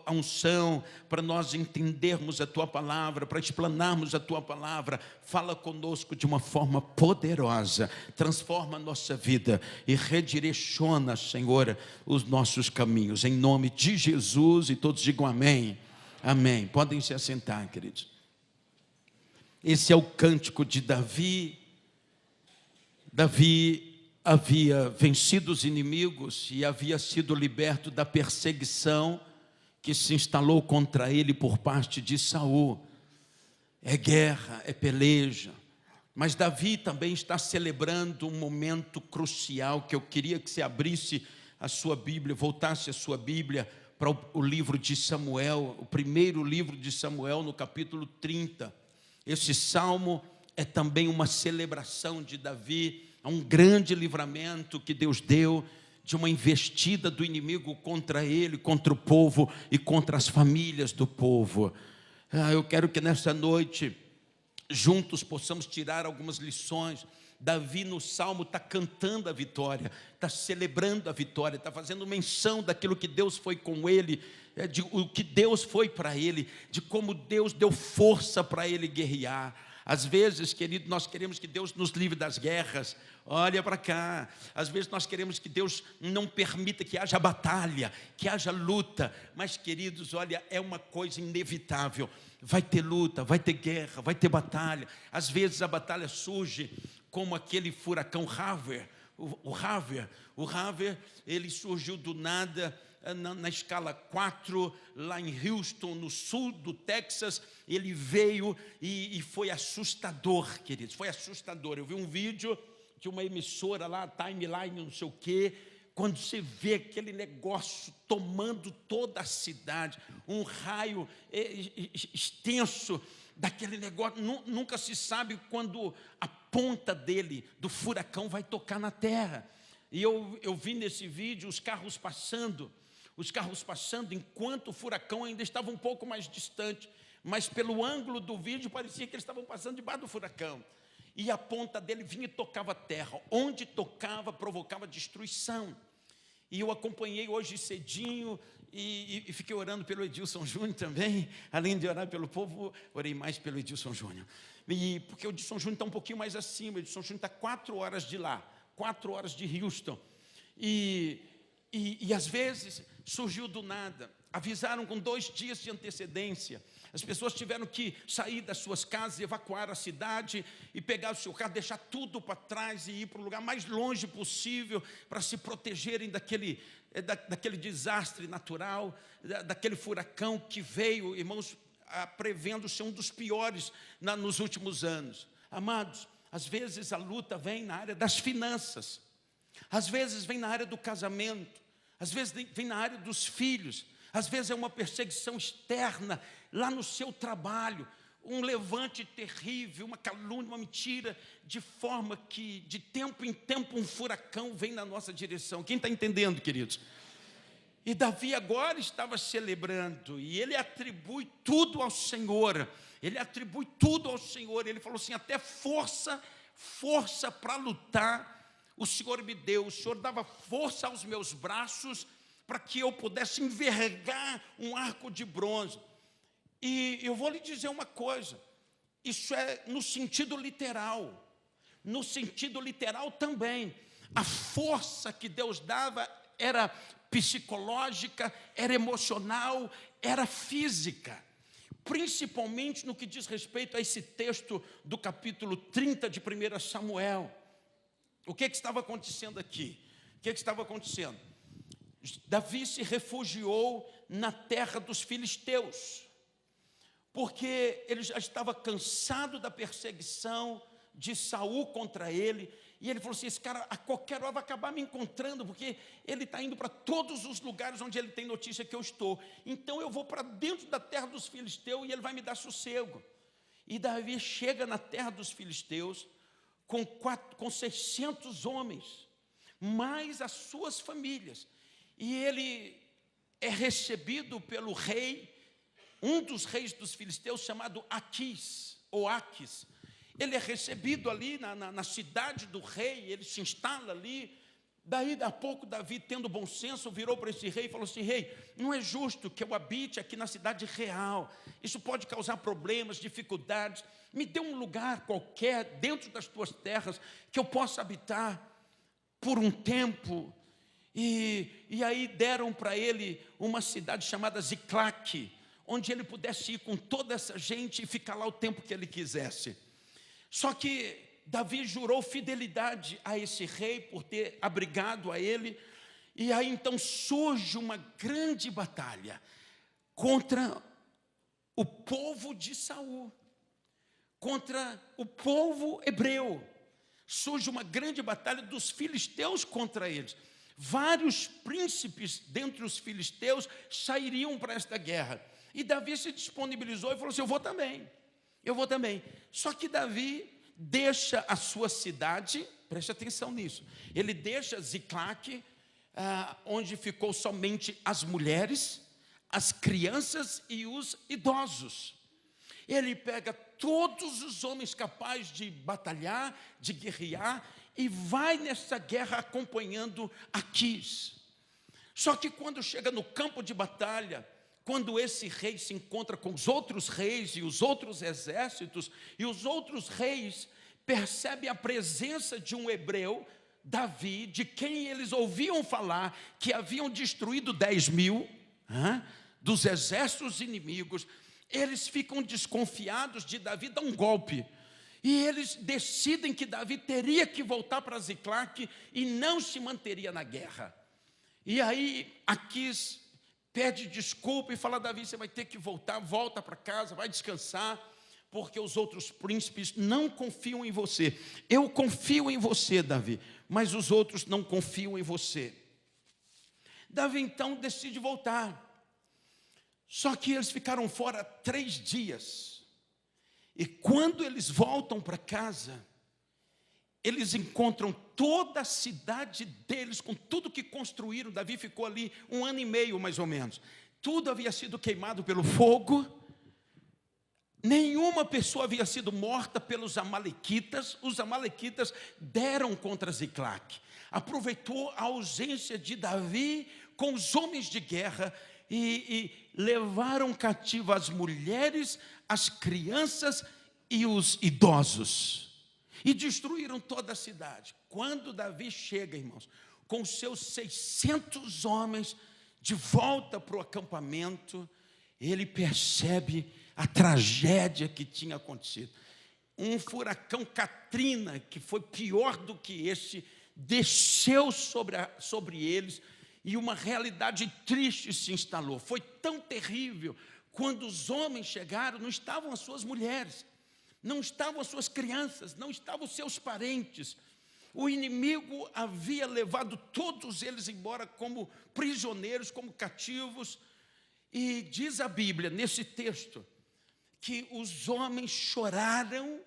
a unção para nós entendermos a Tua palavra, para explanarmos a Tua palavra. Fala conosco de uma forma poderosa, transforma a nossa vida e redireciona, Senhor, os nossos caminhos. Em nome de Jesus, e todos digam amém. Amém. Podem se assentar, queridos. Esse é o cântico de Davi. Davi havia vencido os inimigos e havia sido liberto da perseguição que se instalou contra ele por parte de Saul. É guerra, é peleja. Mas Davi também está celebrando um momento crucial que eu queria que você abrisse a sua Bíblia, voltasse a sua Bíblia para o livro de Samuel, o primeiro livro de Samuel, no capítulo 30. Esse salmo é também uma celebração de Davi, é um grande livramento que Deus deu de uma investida do inimigo contra ele, contra o povo e contra as famílias do povo. Eu quero que nessa noite, juntos, possamos tirar algumas lições. Davi no Salmo está cantando a vitória, está celebrando a vitória, está fazendo menção daquilo que Deus foi com ele, de o que Deus foi para ele, de como Deus deu força para ele guerrear. Às vezes, querido, nós queremos que Deus nos livre das guerras. Olha para cá. Às vezes nós queremos que Deus não permita que haja batalha, que haja luta. Mas, queridos, olha, é uma coisa inevitável. Vai ter luta, vai ter guerra, vai ter batalha. Às vezes a batalha surge como aquele furacão Harvey. O Harvey, ele surgiu do nada na escala 4, lá em Houston, no sul do Texas. Ele veio e foi assustador, queridos, foi assustador. Eu vi um vídeo de uma emissora lá, Timeline, não sei o quê, quando você vê aquele negócio tomando toda a cidade, um raio extenso daquele negócio, nunca se sabe quando a ponta dele, do furacão, vai tocar na terra. E eu vi nesse vídeo os carros passando, enquanto o furacão ainda estava um pouco mais distante, mas pelo ângulo do vídeo parecia que eles estavam passando debaixo do furacão. E a ponta dele vinha e tocava a terra. Onde tocava, provocava destruição. E eu acompanhei hoje cedinho e fiquei orando pelo Edilson Júnior também. Além de orar pelo povo, orei mais pelo Edilson Júnior. Porque o Edilson Júnior está um pouquinho mais acima. O Edilson Júnior está 4 horas de lá, 4 horas de Houston. E às vezes surgiu do nada. Avisaram com 2 dias de antecedência. As pessoas tiveram que sair das suas casas, evacuar a cidade e pegar o seu carro, deixar tudo para trás e ir para o lugar mais longe possível para se protegerem daquele desastre natural, daquele furacão que veio, irmãos, prevendo ser um dos piores nos últimos anos. Amados, às vezes a luta vem na área das finanças, às vezes vem na área do casamento, às vezes vem na área dos filhos, às vezes é uma perseguição externa, lá no seu trabalho, um levante terrível, uma calúnia, uma mentira, de forma que, de tempo em tempo, um furacão vem na nossa direção. Quem está entendendo, queridos? E Davi agora estava celebrando, e ele atribui tudo ao Senhor. Ele atribui tudo ao Senhor. Ele falou assim, até força para lutar, o Senhor me deu. O Senhor dava força aos meus braços, para que eu pudesse envergar um arco de bronze. E eu vou lhe dizer uma coisa, isso é no sentido literal. No sentido literal também. A força que Deus dava era psicológica, era emocional, era física. Principalmente no que diz respeito a esse texto do capítulo 30 de 1 Samuel. O que estava acontecendo aqui? O que estava acontecendo? Davi se refugiou na terra dos filisteus, porque ele já estava cansado da perseguição de Saul contra ele, e ele falou assim, esse cara a qualquer hora vai acabar me encontrando, porque ele está indo para todos os lugares onde ele tem notícia que eu estou, então eu vou para dentro da terra dos filisteus e ele vai me dar sossego. E Davi chega na terra dos filisteus com 600 homens, mais as suas famílias. E ele é recebido pelo rei, um dos reis dos filisteus, chamado Aquis. Ele é recebido ali na cidade do rei, ele se instala ali, Daí, a pouco, Davi, tendo bom senso, virou para esse rei e falou assim: rei, não é justo que eu habite aqui na cidade real. Isso pode causar problemas, dificuldades. Me dê um lugar qualquer dentro das tuas terras que eu possa habitar por um tempo. E aí deram para ele uma cidade chamada Ziclaque, onde ele pudesse ir com toda essa gente e ficar lá o tempo que ele quisesse. Só que Davi jurou fidelidade a esse rei por ter abrigado a ele. E aí então surge uma grande batalha contra o povo de Saul, contra o povo hebreu. Surge uma grande batalha dos filisteus contra eles. Vários príncipes dentre os filisteus sairiam para esta guerra. E Davi se disponibilizou e falou assim: eu vou também. Só que Davi deixa a sua cidade, preste atenção nisso, ele deixa Ziclaque, onde ficou somente as mulheres, as crianças e os idosos. Ele pega todos os homens capazes de batalhar, de guerrear, e vai nessa guerra acompanhando Aquis. Só que quando chega no campo de batalha, quando esse rei se encontra com os outros reis e os outros exércitos, e os outros reis percebem a presença de um hebreu, Davi, de quem eles ouviam falar que haviam destruído 10.000 dos exércitos inimigos, eles ficam desconfiados de Davi dar um golpe. E eles decidem que Davi teria que voltar para Ziclaque e não se manteria na guerra. E aí Aquis pede desculpa e fala: Davi, você vai ter que voltar, volta para casa, vai descansar, porque os outros príncipes não confiam em você. Eu confio em você, Davi, mas os outros não confiam em você. Davi então decide voltar. Só que eles ficaram fora 3 dias. E quando eles voltam para casa, eles encontram toda a cidade deles, com tudo que construíram. Davi ficou ali 1 ano e meio, mais ou menos. Tudo havia sido queimado pelo fogo. Nenhuma pessoa havia sido morta pelos amalequitas. Os amalequitas deram contra Ziclaque. Aproveitou a ausência de Davi com os homens de guerra e levaram cativo as mulheres, as crianças e os idosos. E destruíram toda a cidade. Quando Davi chega, irmãos, com seus 600 homens de volta para o acampamento, ele percebe a tragédia que tinha acontecido. Um furacão Katrina, que foi pior do que esse, desceu sobre eles, e uma realidade triste se instalou. Foi tão terrível. Quando os homens chegaram, não estavam as suas mulheres, não estavam as suas crianças, não estavam os seus parentes. O inimigo havia levado todos eles embora como prisioneiros, como cativos. E diz a Bíblia, nesse texto, que os homens choraram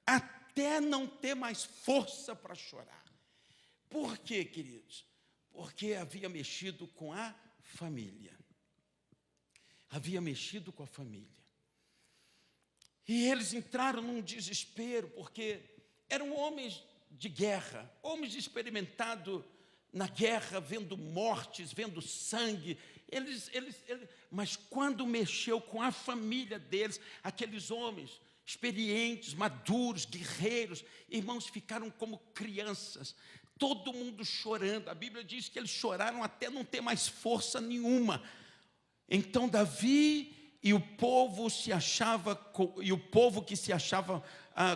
até não ter mais força para chorar. Por quê, queridos? Porque havia mexido com a família. Havia mexido com a família. E eles entraram num desespero, porque eram homens de guerra, homens experimentados na guerra, vendo mortes, vendo sangue. Mas quando mexeu com a família deles, aqueles homens experientes, maduros, guerreiros, irmãos, ficaram como crianças, todo mundo chorando. A Bíblia diz que eles choraram até não ter mais força nenhuma. Então Davi e o povo que se achava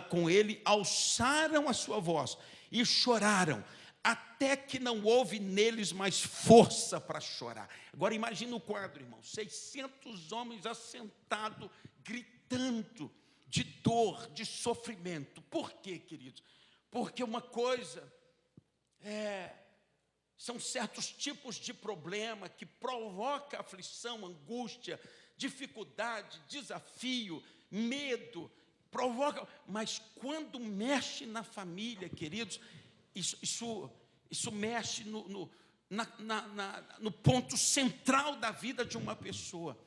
com ele alçaram a sua voz e choraram, até que não houve neles mais força para chorar. Agora imagina o quadro, irmão: 600 homens assentados, gritando de dor, de sofrimento. Por quê, queridos? Porque uma coisa são certos tipos de problema que provoca aflição, angústia, dificuldade, desafio, medo, provoca. Mas quando mexe na família, queridos, isso mexe no ponto central da vida de uma pessoa.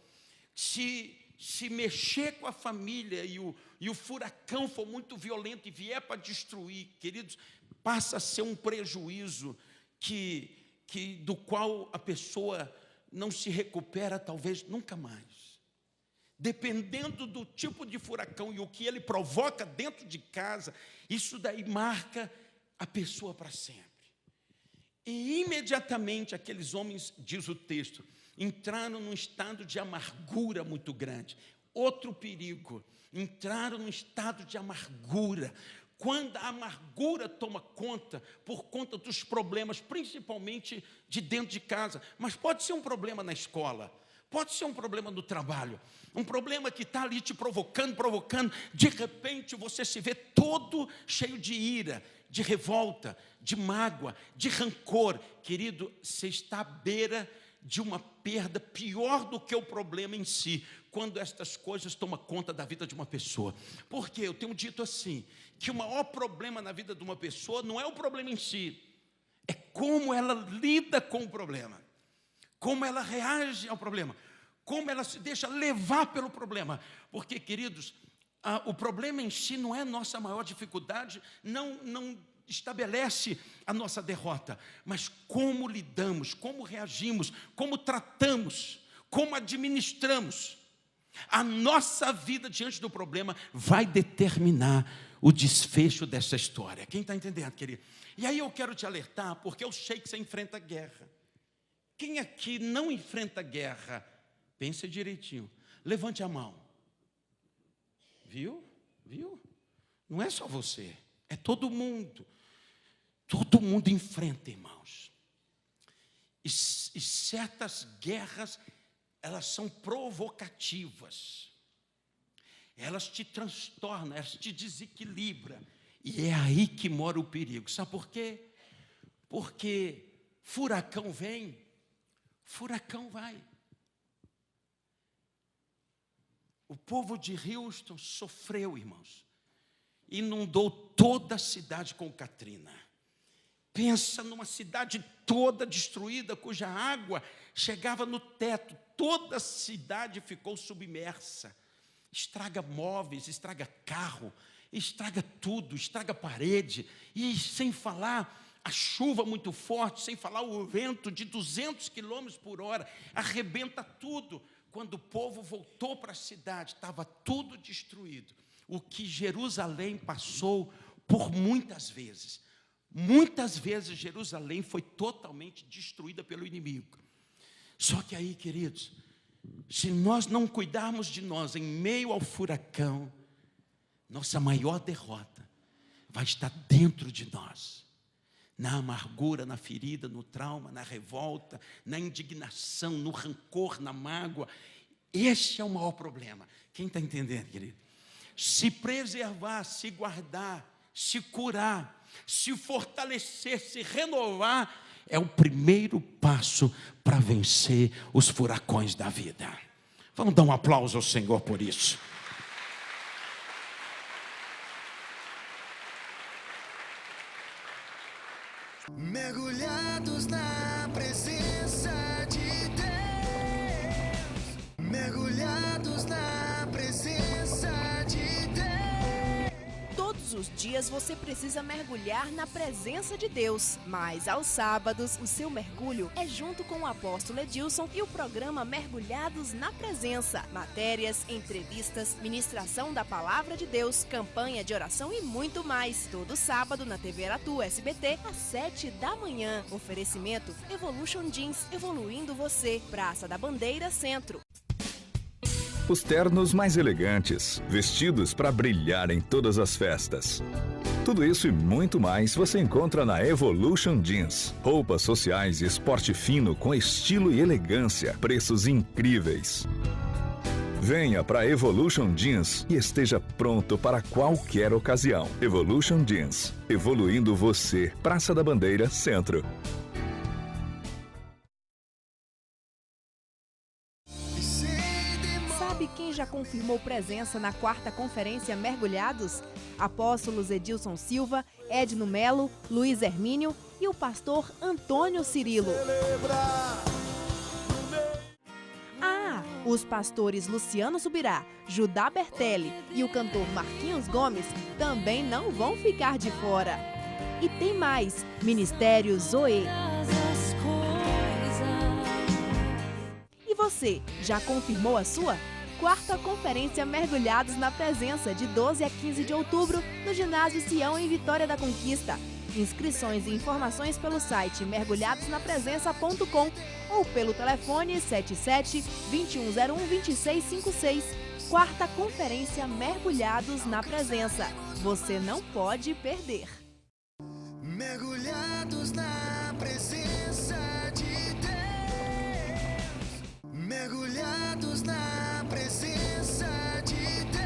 Se mexer com a família e o furacão for muito violento e vier para destruir, queridos, passa a ser um prejuízo do qual a pessoa não se recupera talvez nunca mais. Dependendo do tipo de furacão e o que ele provoca dentro de casa, isso daí marca a pessoa para sempre. E imediatamente aqueles homens, diz o texto, entraram num estado de amargura muito grande. Outro perigo, entraram num estado de amargura. Quando a amargura toma conta, por conta dos problemas, principalmente de dentro de casa, mas pode ser um problema na escola, pode ser um problema no trabalho, um problema que está ali te provocando, de repente você se vê todo cheio de ira, de revolta, de mágoa, de rancor. Querido, você está à beira de uma perda pior do que o problema em si, quando estas coisas tomam conta da vida de uma pessoa. Porque eu tenho dito assim, que o maior problema na vida de uma pessoa não é o problema em si, é como ela lida com o problema, como ela reage ao problema, como ela se deixa levar pelo problema. Porque, queridos, o problema em si não é a nossa maior dificuldade, não estabelece a nossa derrota, mas como lidamos, como reagimos, como tratamos, como administramos a nossa vida diante do problema vai determinar o desfecho dessa história. Quem está entendendo, querido? E aí eu quero te alertar, porque eu sei que você enfrenta guerra. Quem aqui não enfrenta guerra? Pense direitinho. Levante a mão. Viu? Não é só você, é todo mundo. Todo mundo enfrenta, irmãos. E certas guerras, elas são provocativas. Elas te transtornam, elas te desequilibram. E é aí que mora o perigo. Sabe por quê? Porque furacão vem, furacão vai. O povo de Houston sofreu, irmãos. Inundou toda a cidade com Katrina. Pensa numa cidade toda destruída, cuja água chegava no teto. Toda a cidade ficou submersa. Estraga móveis, estraga carro, estraga tudo, estraga parede. E sem falar a chuva muito forte, sem falar o vento de 200 quilômetros por hora, arrebenta tudo. Quando o povo voltou para a cidade, estava tudo destruído. O que Jerusalém passou por muitas vezes. Muitas vezes Jerusalém foi totalmente destruída pelo inimigo. Só que aí, queridos, se nós não cuidarmos de nós em meio ao furacão, nossa maior derrota vai estar dentro de nós. Na amargura, na ferida, no trauma, na revolta, na indignação, no rancor, na mágoa. Esse é o maior problema. Quem está entendendo, querido? Se preservar, se guardar, se curar, se fortalecer, se renovar, é o primeiro passo para vencer os furacões da vida. Vamos dar um aplauso ao Senhor por isso. Mergulhados na presença de Deus. Mergulhados na presença de Deus. Todos os dias você precisa mergulhar na presença de Deus, mas aos sábados o seu mergulho é junto com o apóstolo Edilson e o programa Mergulhados na Presença. Matérias, entrevistas, ministração da Palavra de Deus, campanha de oração e muito mais. Todo sábado na TV Aratu SBT às 7 da manhã. Oferecimento Evolution Jeans, evoluindo você. Praça da Bandeira, Centro. Os ternos mais elegantes, vestidos para brilhar em todas as festas. Tudo isso e muito mais você encontra na Evolution Jeans. Roupas sociais e esporte fino com estilo e elegância, preços incríveis. Venha para Evolution Jeans e esteja pronto para qualquer ocasião. Evolution Jeans, evoluindo você. Praça da Bandeira, Centro. Sabe quem já confirmou presença na 4ª Conferência Mergulhados? Apóstolos Edilson Silva, Edno Melo, Luiz Hermínio e o pastor Antônio Cirilo. Os pastores Luciano Subirá, Judá Bertelli e o cantor Marquinhos Gomes também não vão ficar de fora. E tem mais, Ministério Zoe. você, já confirmou a sua? Quarta Conferência Mergulhados na Presença, de 12 a 15 de outubro, no Ginásio Sião, em Vitória da Conquista. Inscrições e informações pelo site mergulhadosnapresença.com ou pelo telefone 77-2101-2656. Quarta Conferência Mergulhados na Presença. Você não pode perder. Mergulhados na presença de Deus. Mergulhados na presença de Deus.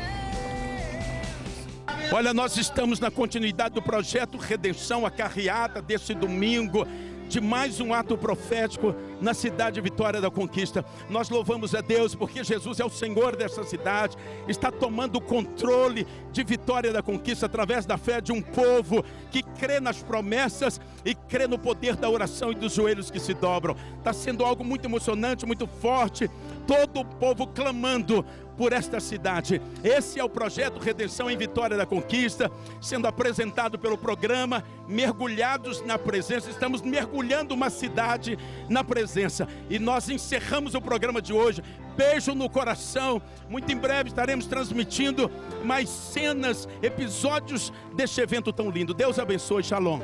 Olha, nós estamos na continuidade do projeto Redenção, a carreata desse domingo, de mais um ato profético na cidade de Vitória da Conquista. Nós louvamos a Deus porque Jesus é o Senhor dessa cidade, está tomando o controle de Vitória da Conquista através da fé de um povo que crê nas promessas e crê no poder da oração e dos joelhos que se dobram. Está sendo algo muito emocionante, muito forte, todo o povo clamando por esta cidade. Esse é o projeto Redenção em Vitória da Conquista, sendo apresentado pelo programa Mergulhados na Presença. Estamos mergulhando uma cidade na presença e nós encerramos o programa de hoje. Beijo no coração. Muito em breve estaremos transmitindo mais cenas, episódios deste evento tão lindo. Deus abençoe. Shalom.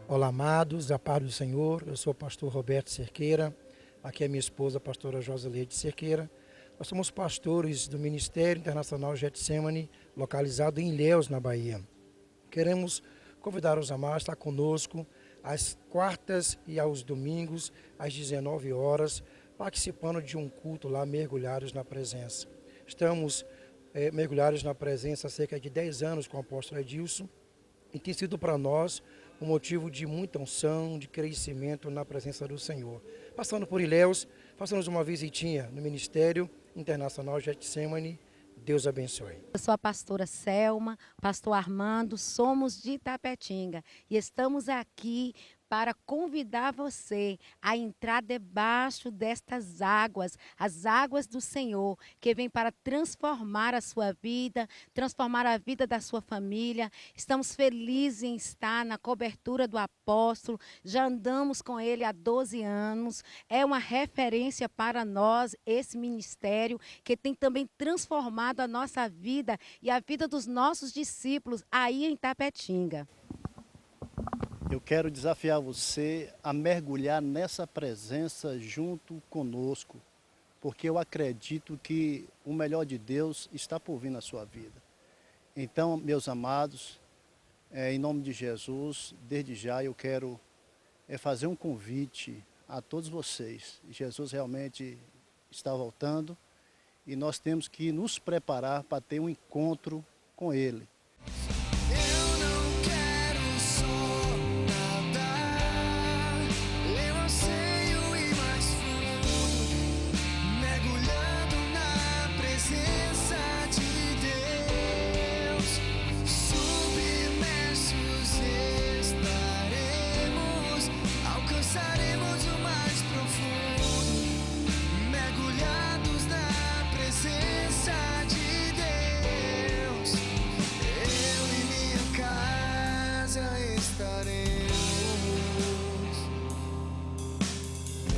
Olá, amados, a paz do Senhor. Eu sou o pastor Roberto Cerqueira, aqui é minha esposa, a pastora Joseleide Cerqueira. Nós somos pastores do Ministério Internacional Getsemane, localizado em Ilhéus, na Bahia. Queremos convidar os amados a estar conosco às quartas e aos domingos, às 19 horas, participando de um culto lá, mergulhados na presença. Estamos mergulhados na presença há cerca de 10 anos com o apóstolo Edilson e tem sido para nós um motivo de muita unção, de crescimento na presença do Senhor. Passando por Ilhéus, façamos uma visitinha no Ministério Internacional Getsemane. Deus abençoe. Eu sou a pastora Selma, pastor Armando, somos de Itapetinga e estamos aqui para convidar você a entrar debaixo destas águas, as águas do Senhor, que vem para transformar a sua vida, transformar a vida da sua família. Estamos felizes em estar na cobertura do apóstolo, já andamos com ele há 12 anos, é uma referência para nós, esse ministério, que tem também transformado a nossa vida e a vida dos nossos discípulos aí em Itapetinga. Eu quero desafiar você a mergulhar nessa presença junto conosco, porque eu acredito que o melhor de Deus está por vir na sua vida. Então, meus amados, em nome de Jesus, desde já eu quero fazer um convite a todos vocês. Jesus realmente está voltando e nós temos que nos preparar para ter um encontro com Ele.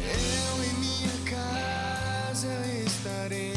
Eu e minha casa estaremos.